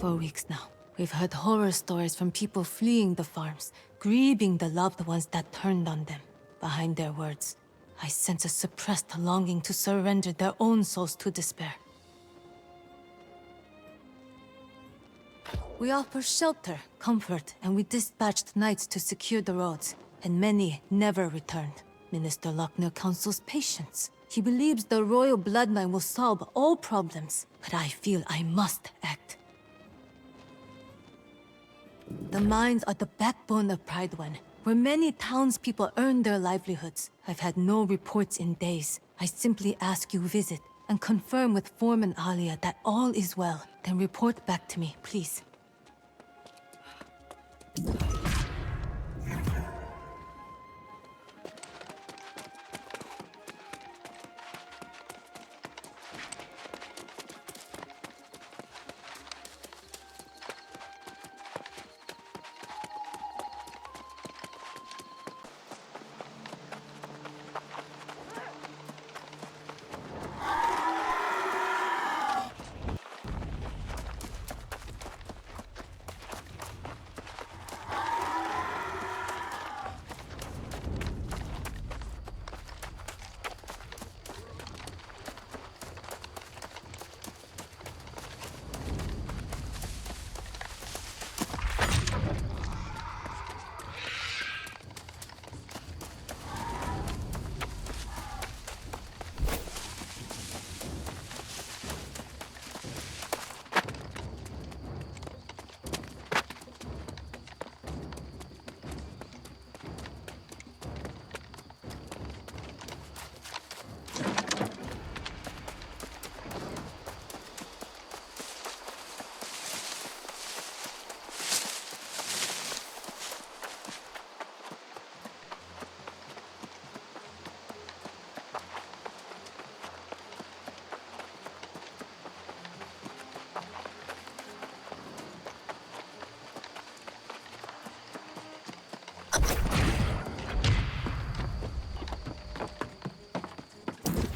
For weeks now, we've heard horror stories from people fleeing the farms, grieving the loved ones that turned on them. Behind their words, I sense a suppressed longing to surrender their own souls to despair. We offer shelter, comfort, and we dispatched knights to secure the roads, and many never returned. Minister Lochner counsels patience. He believes the royal bloodline will solve all problems, but I feel I must act. The mines are the backbone of Pridewen, where many townspeople earn their livelihoods. I've had no reports in days. I simply ask you visit and confirm with Foreman Alia that all is well. Then report back to me, please.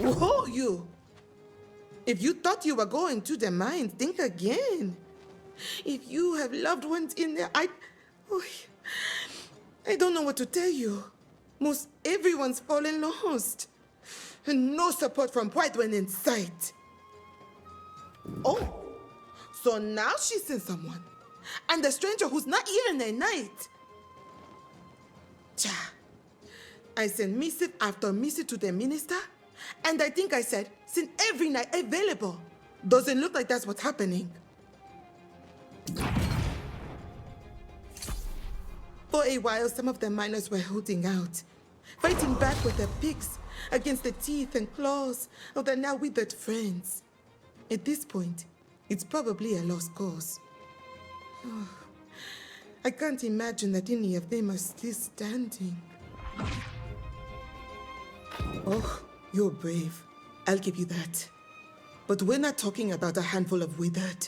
Whoa, you! If you thought you were going to the mines, think again. If you have loved ones in there, I don't know what to tell you. Most everyone's fallen lost. And no support from Whitewen in sight. Oh, so now she sent someone. And the stranger who's not here in the night. Cha. I sent missive after missive to the minister. And I think I said, send every night available. Doesn't look like that's what's happening. For a while, some of the miners were holding out, fighting back with their picks against the teeth and claws of their now withered friends. At this point, it's probably a lost cause. Oh, I can't imagine that any of them are still standing. Oh, you're brave. I'll give you that. But we're not talking about a handful of withered.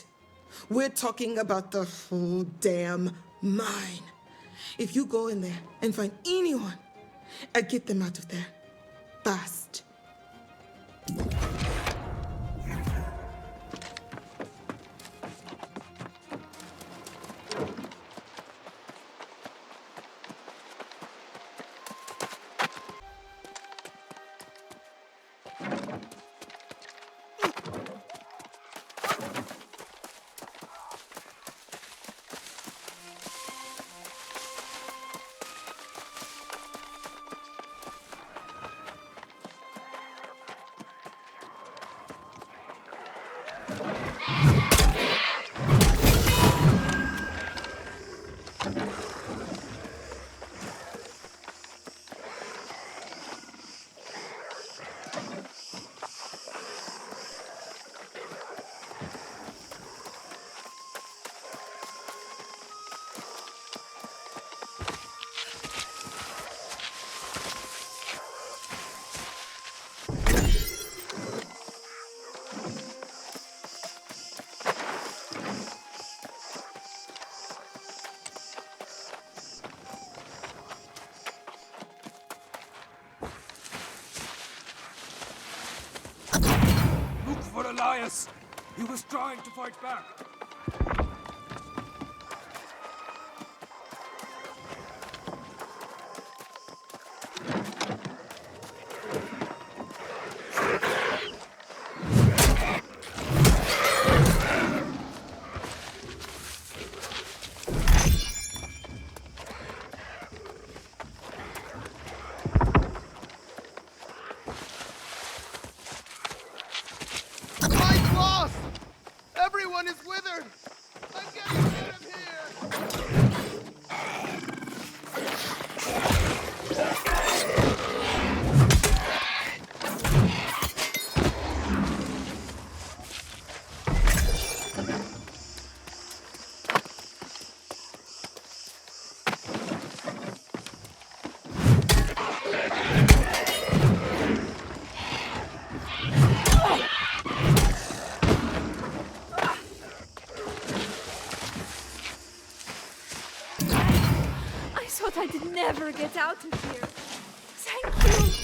We're talking about the whole damn mine. If you go in there and find anyone, I'll get them out of there. Fast. Look for Elias! He was trying to fight back. Everyone is withered! I'm getting out of here! I thought I'd never get out of here. Thank you.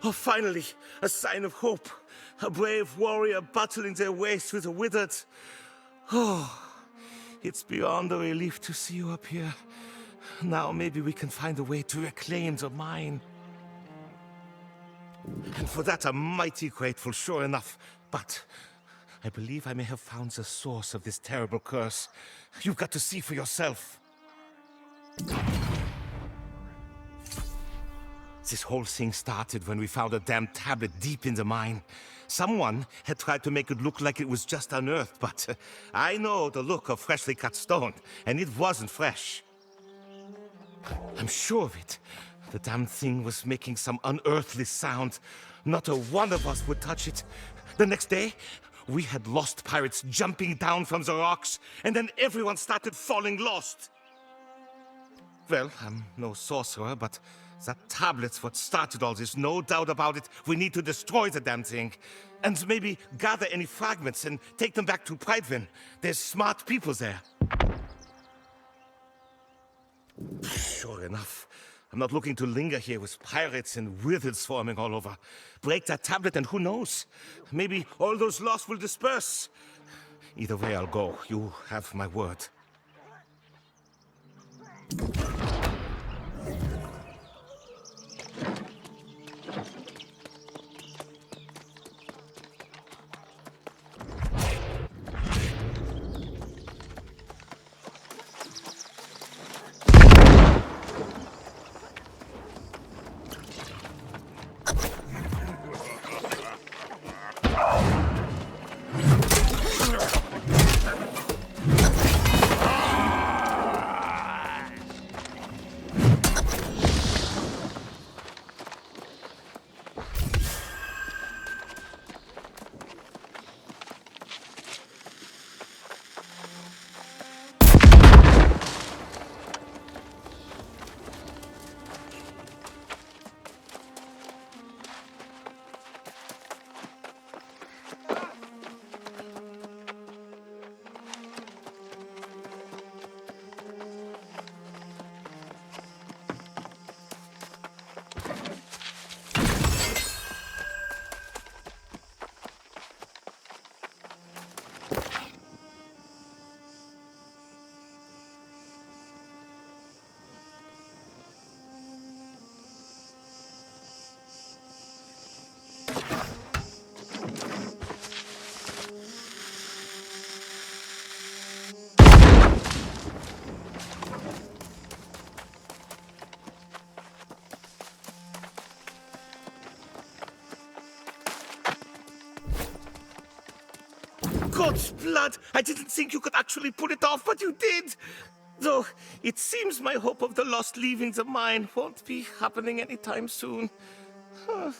Oh, finally, a sign of hope. A brave warrior battling their way through the withered. Oh, it's beyond a relief to see you up here. Now maybe we can find a way to reclaim the mine. And for that I'm mighty grateful, sure enough. But I believe I may have found the source of this terrible curse. You've got to see for yourself. This whole thing started when we found a damn tablet deep in the mine. Someone had tried to make it look like it was just unearthed, but I know the look of freshly cut stone, and it wasn't fresh. I'm sure of it. The damn thing was making some unearthly sound. Not a one of us would touch it. The next day, we had lost pirates jumping down from the rocks, and then everyone started falling lost. Well, I'm no sorcerer, but that tablet's what started all this, no doubt about it. We need to destroy the damn thing. And maybe gather any fragments and take them back to Pridevin. There's smart people there. Sure enough. I'm not looking to linger here with pirates and wizards swarming all over. Break that tablet and who knows? Maybe all those lost will disperse. Either way I'll go. You have my word. God's blood! I didn't think you could actually pull it off, but you did! Though, it seems my hope of the lost leaving the mine won't be happening anytime soon. Huh.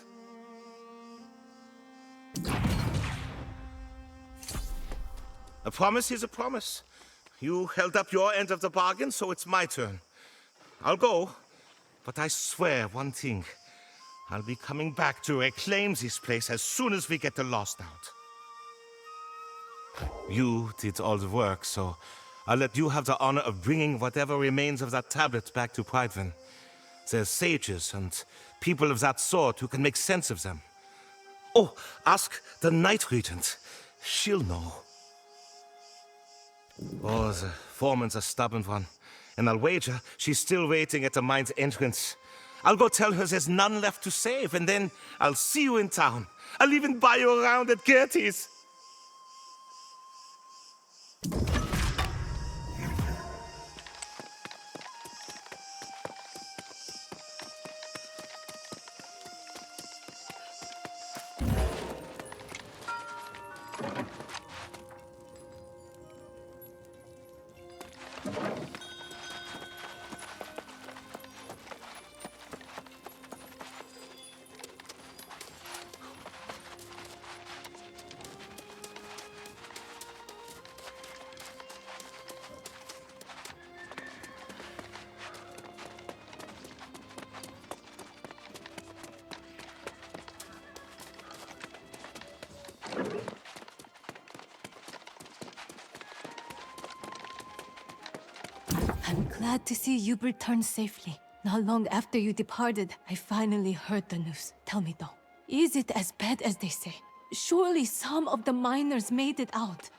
A promise is a promise. You held up your end of the bargain, so it's my turn. I'll go, but I swear one thing. I'll be coming back to reclaim this place as soon as we get the Lost out. You did all the work, so I'll let you have the honor of bringing whatever remains of that tablet back to Prydwen. There's sages and people of that sort who can make sense of them. Oh, ask the Night Regent. She'll know. Oh, the foreman's a stubborn one. And I'll wager she's still waiting at the mine's entrance. I'll go tell her there's none left to save, and then I'll see you in town. I'll even buy you around at Gertie's. I'm glad to see you returned safely. Not long after you departed, I finally heard the news. Tell me though, is it as bad as they say? Surely some of the miners made it out.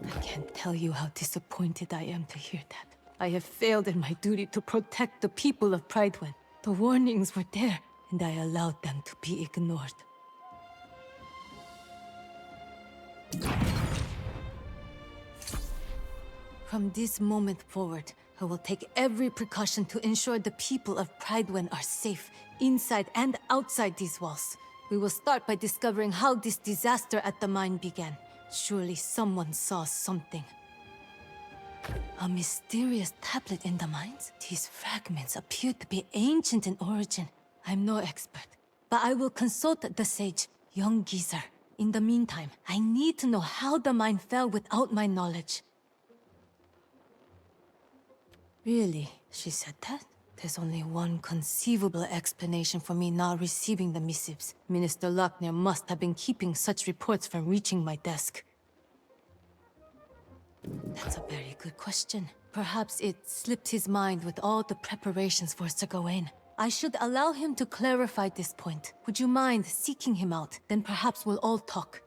I can't tell you how disappointed I am to hear that. I have failed in my duty to protect the people of Prydwen. The warnings were there, and I allowed them to be ignored. From this moment forward, I will take every precaution to ensure the people of Prydwen are safe, inside and outside these walls. We will start by discovering how this disaster at the mine began. Surely someone saw something. A mysterious tablet in the mines? These fragments appear to be ancient in origin. I'm no expert, but I will consult the sage, young Geezer. In the meantime, I need to know how the mine fell without my knowledge. Really? She said that? There's only one conceivable explanation for me not receiving the missives. Minister Lochner must have been keeping such reports from reaching my desk. That's a very good question. Perhaps it slipped his mind with all the preparations for Sir Gawain. I should allow him to clarify this point. Would you mind seeking him out? Then perhaps we'll all talk.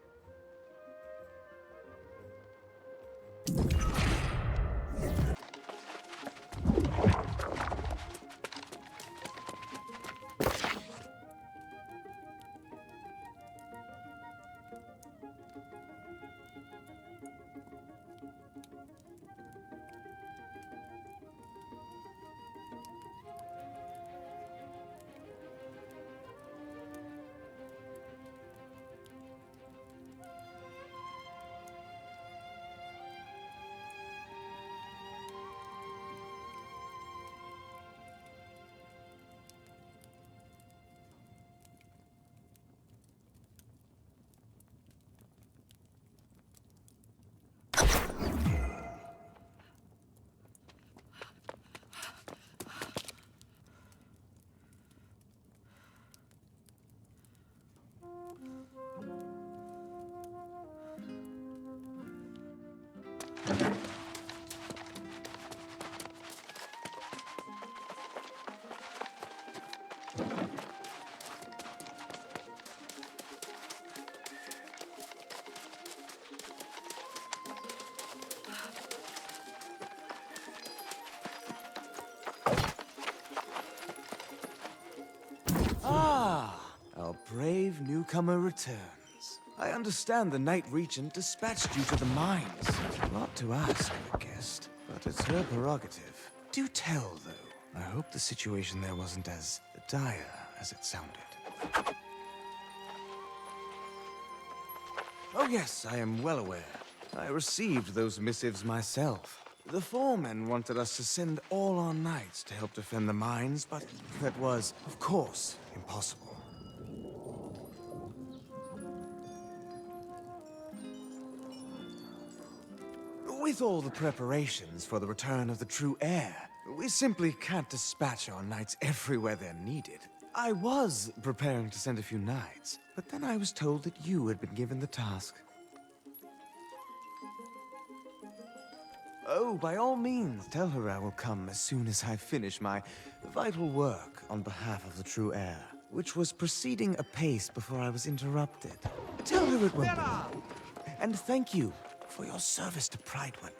Our brave newcomer returns. I understand the Night Regent dispatched you to the mines. Not to ask of a guest, but it's her prerogative. Do tell, though. I hope the situation there wasn't as dire as it sounded. Oh yes, I am well aware. I received those missives myself. The foremen wanted us to send all our knights to help defend the mines, but that was, of course, impossible. With all the preparations for the return of the true heir, we simply can't dispatch our knights everywhere they're needed. I was preparing to send a few knights, but then I was told that you had been given the task. Oh, by all means, tell her I will come as soon as I finish my vital work on behalf of the true heir, which was proceeding apace before I was interrupted. Tell her it will be. And thank you for your service to Pride One.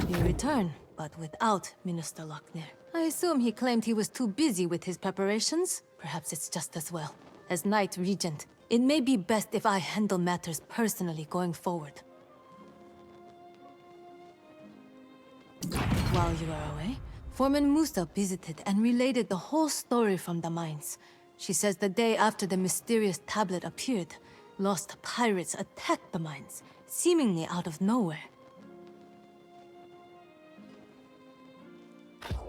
You return, but without Minister Lochner. I assume he claimed he was too busy with his preparations. Perhaps it's just as well. As Knight Regent, it may be best if I handle matters personally going forward. While you were away, Foreman Musa visited and related the whole story from the mines. She says the day after the mysterious tablet appeared, lost pirates attacked the mines, seemingly out of nowhere.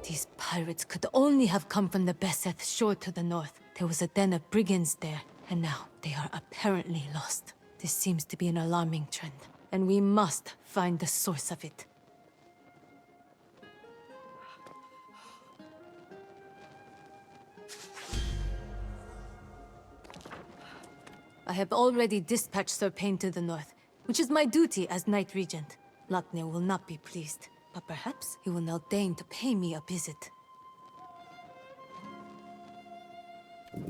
These pirates could only have come from the Beseth shore to the north. There was a den of brigands there, and now they are apparently lost. This seems to be an alarming trend, and we must find the source of it. I have already dispatched Sir Payne to the north, which is my duty as Knight Regent. Lochner will not be pleased, but perhaps he will now deign to pay me a visit.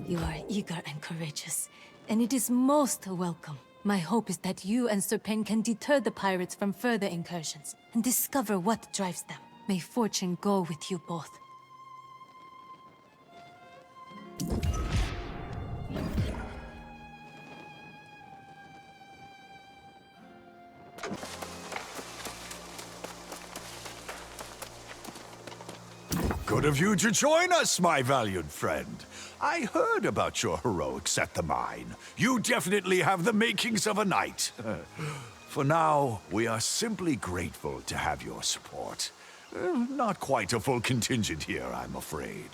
You are eager and courageous, and it is most welcome. My hope is that you and Sir Payne can deter the pirates from further incursions, and discover what drives them. May fortune go with you both. Good of you to join us, my valiant friend. I heard about your heroics at the mine. You definitely have the makings of a knight. For now, we are simply grateful to have your support. Not quite a full contingent here, I'm afraid.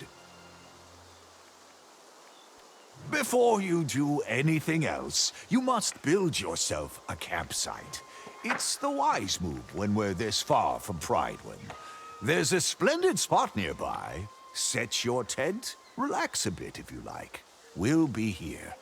Before you do anything else, you must build yourself a campsite. It's the wise move when we're this far from Pridewind. There's a splendid spot nearby. Set your tent, relax a bit if you like. We'll be here.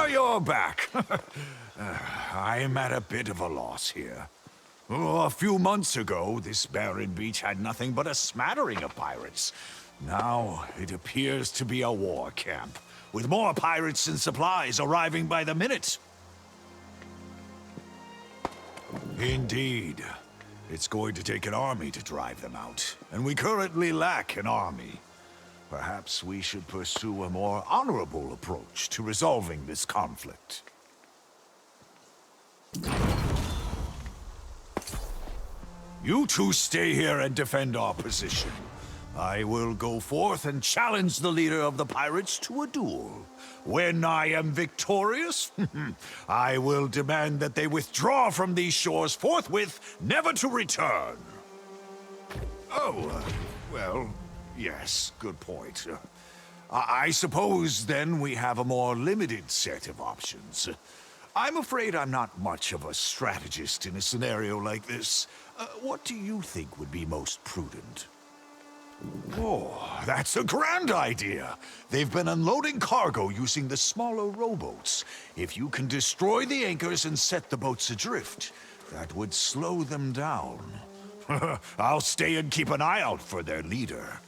You're back. I'm at a bit of a loss here. A few months ago, this barren beach had nothing but a smattering of pirates. Now, it appears to be a war camp, with more pirates and supplies arriving by the minute. Indeed. It's going to take an army to drive them out, and we currently lack an army. Perhaps we should pursue a more honorable approach to resolving this conflict. You two stay here and defend our position. I will go forth and challenge the leader of the pirates to a duel. When I am victorious, I will demand that they withdraw from these shores forthwith, never to return. Oh, well, yes, good point. I suppose then we have a more limited set of options. I'm afraid I'm not much of a strategist in a scenario like this. What do you think would be most prudent? Oh, that's a grand idea. They've been unloading cargo using the smaller rowboats. If you can destroy the anchors and set the boats adrift, that would slow them down. I'll stay and keep an eye out for their leader.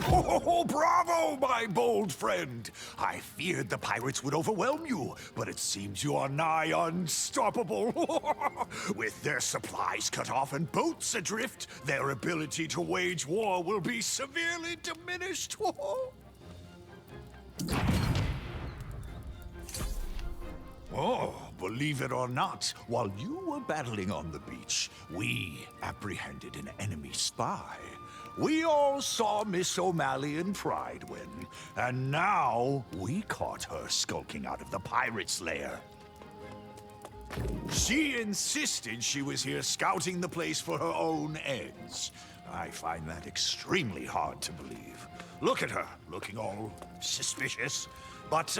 Oh, bravo, my bold friend! I feared the pirates would overwhelm you, but it seems you are nigh unstoppable. With their supplies cut off and boats adrift, their ability to wage war will be severely diminished. Oh, believe it or not, while you were battling on the beach, we apprehended an enemy spy. We all saw Miss O'Malley and Pride win, and now we caught her skulking out of the pirate's lair. She insisted she was here scouting the place for her own ends. I find that extremely hard to believe. Look at her, looking all suspicious. But,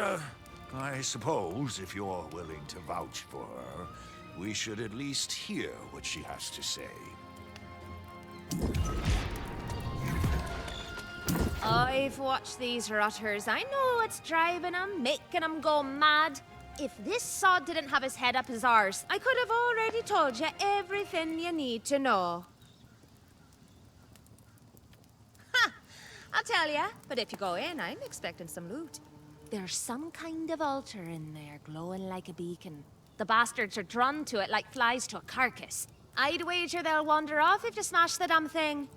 I suppose if you're willing to vouch for her, we should at least hear what she has to say. I've watched these rotters. I know what's driving them, making them go mad. If this sod didn't have his head up his arse, I could have already told you everything you need to know. Ha! I'll tell ya, but if you go in, I'm expecting some loot. There's some kind of altar in there, glowing like a beacon. The bastards are drawn to it like flies to a carcass. I'd wager they'll wander off if you smash the damn thing.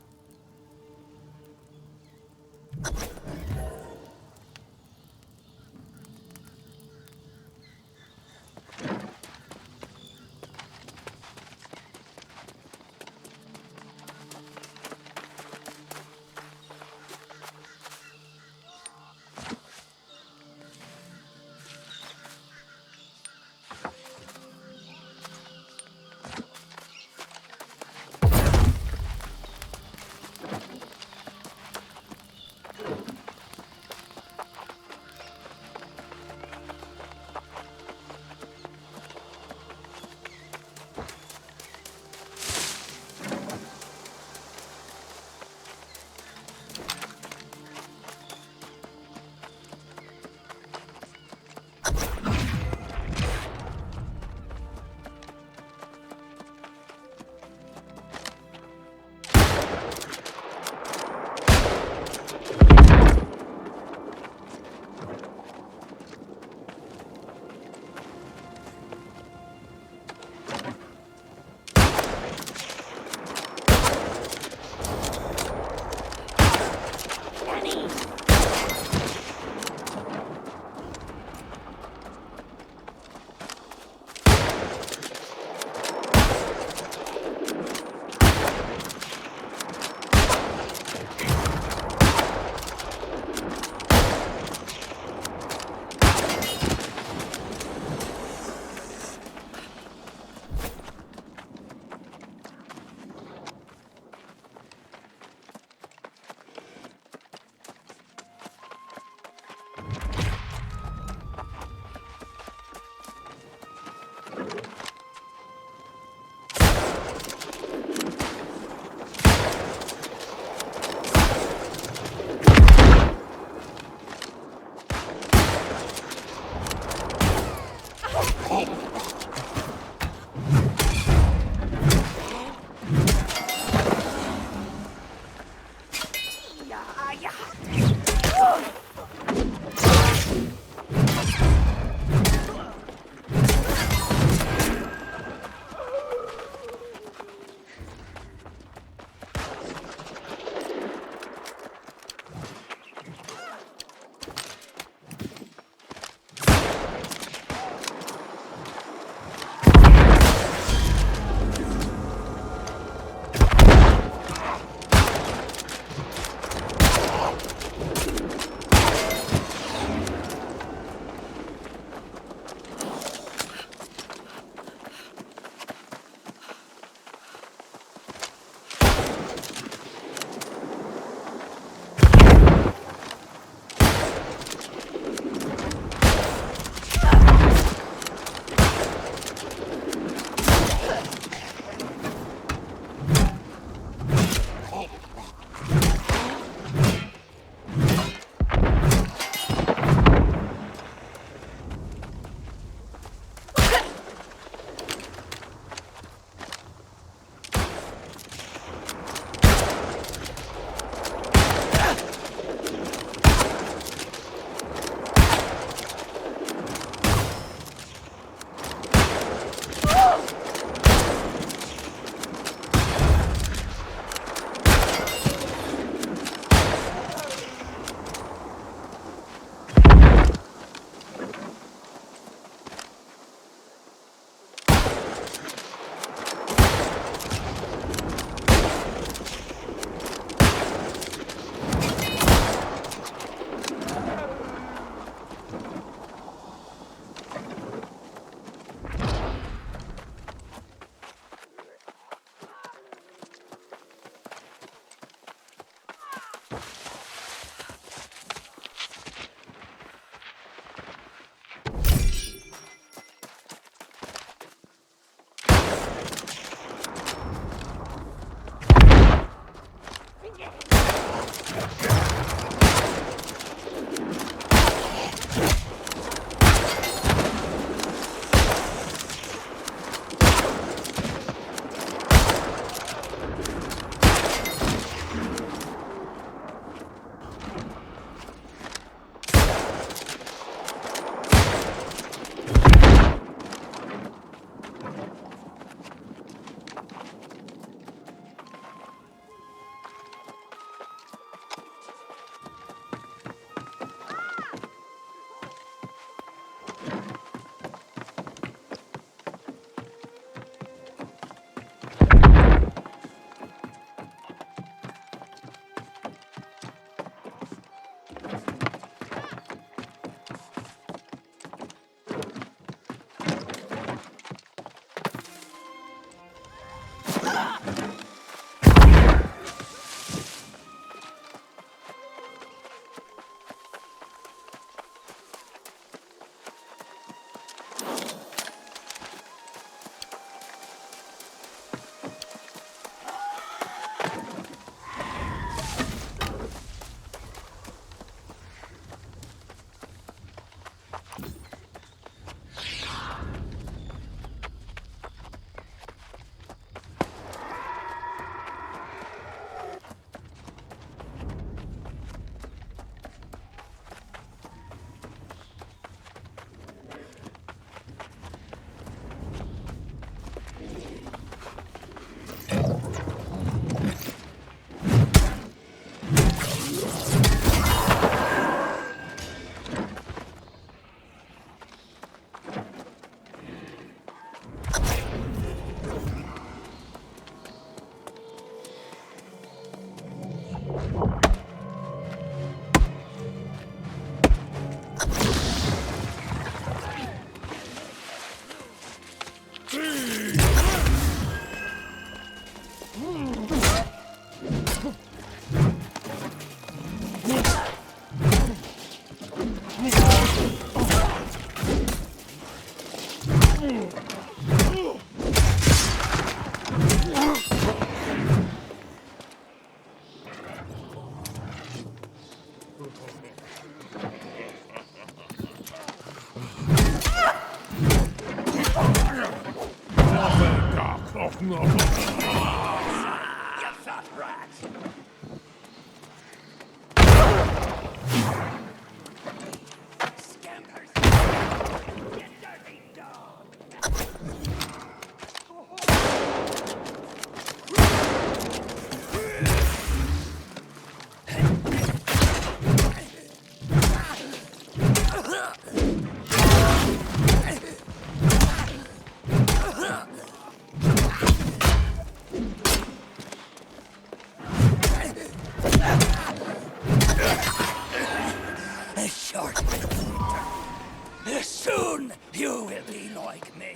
Soon you will be like me.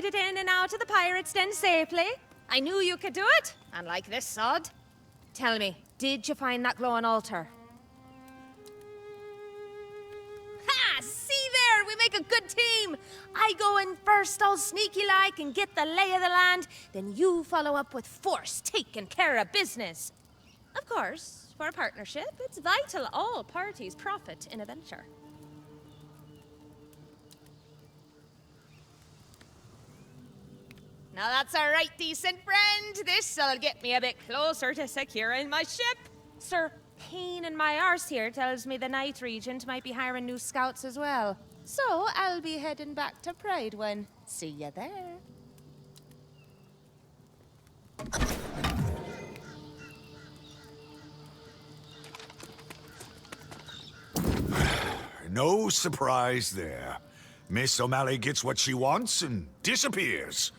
made it in and out of the pirates' den safely. I knew you could do it, unlike this sod. Tell me, did you find that glowing altar? Ha! See there, we make a good team. I go in first, all sneaky-like, and get the lay of the land. Then you follow up with force, taking care of business. Of course, for a partnership, it's vital all parties profit in a venture. Now that's a right decent friend. This'll get me a bit closer to securing my ship. Sir Pain in my arse here tells me the Night Regent might be hiring new scouts as well. So I'll be heading back to Pride when. See ya there. No surprise there. Miss O'Malley gets what she wants and disappears.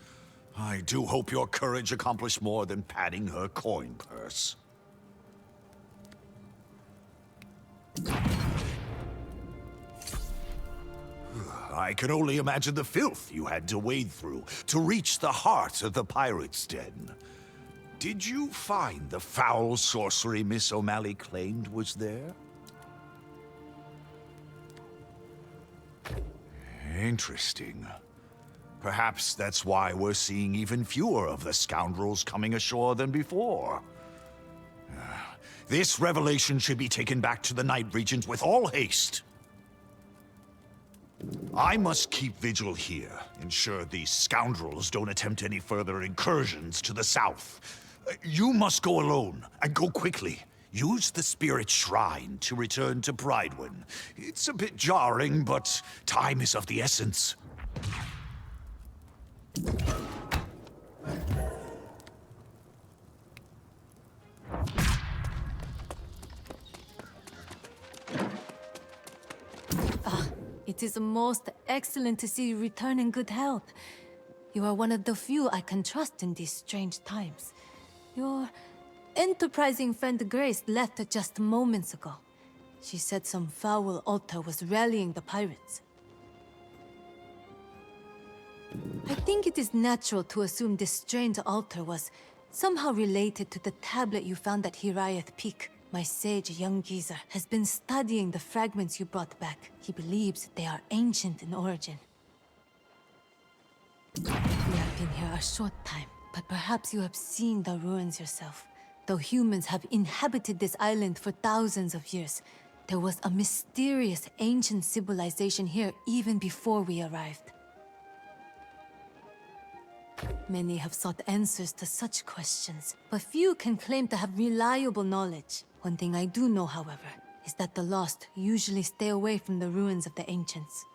I do hope your courage accomplished more than padding her coin purse. I can only imagine the filth you had to wade through to reach the heart of the pirate's den. Did you find the foul sorcery Miss O'Malley claimed was there? Interesting. Perhaps that's why we're seeing even fewer of the scoundrels coming ashore than before. This revelation should be taken back to the Night Regent with all haste. I must keep vigil here, ensure these scoundrels don't attempt any further incursions to the south. You must go alone, and go quickly. Use the Spirit Shrine to return to Bridewin. It's a bit jarring, but time is of the essence. It is most excellent to see you return in good health. You are one of the few I can trust in these strange times. Your enterprising friend Grace left just moments ago. She said some foul altar was rallying the pirates. I think it is natural to assume this strange altar was somehow related to the tablet you found at Hiraeth Peak. My sage young geezer has been studying the fragments you brought back. He believes they are ancient in origin. We have been here a short time, but perhaps you have seen the ruins yourself. Though humans have inhabited this island for thousands of years, there was a mysterious ancient civilization here even before we arrived. Many have sought answers to such questions, but few can claim to have reliable knowledge. One thing I do know, however, is that the lost usually stay away from the ruins of the ancients.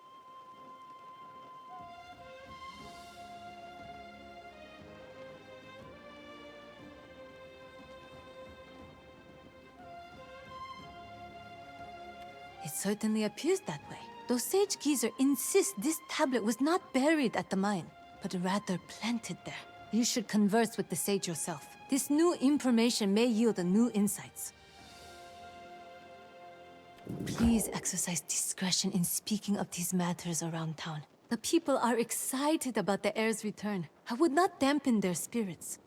It certainly appears that way. Though Sage Geezer insists this tablet was not buried at the mine, but rather planted there. You should converse with the sage yourself. This new information may yield new insights. Please exercise discretion in speaking of these matters around town. The people are excited about the heir's return. I would not dampen their spirits.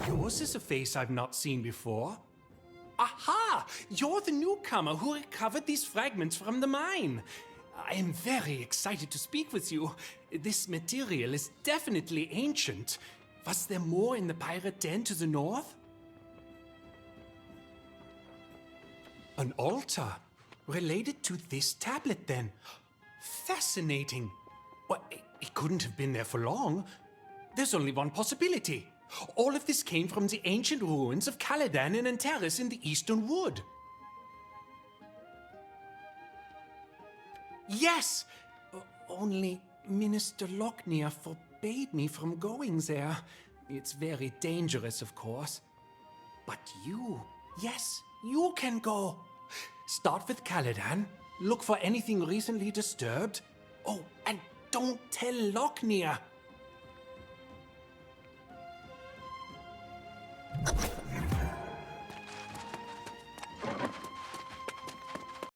Yours is a face I've not seen before. Aha! You're the newcomer who recovered these fragments from the mine. I am very excited to speak with you. This material is definitely ancient. Was there more in the pirate den to the north? An altar related to this tablet, then. Fascinating. Well, it couldn't have been there for long. There's only one possibility. All of this came from the ancient ruins of Caladan and Antares in the Eastern Wood. Yes! Only Minister Lochner forbade me from going there. It's very dangerous, of course. But you, yes, you can go. Start with Caladan, look for anything recently disturbed. Oh, and don't tell Lochner.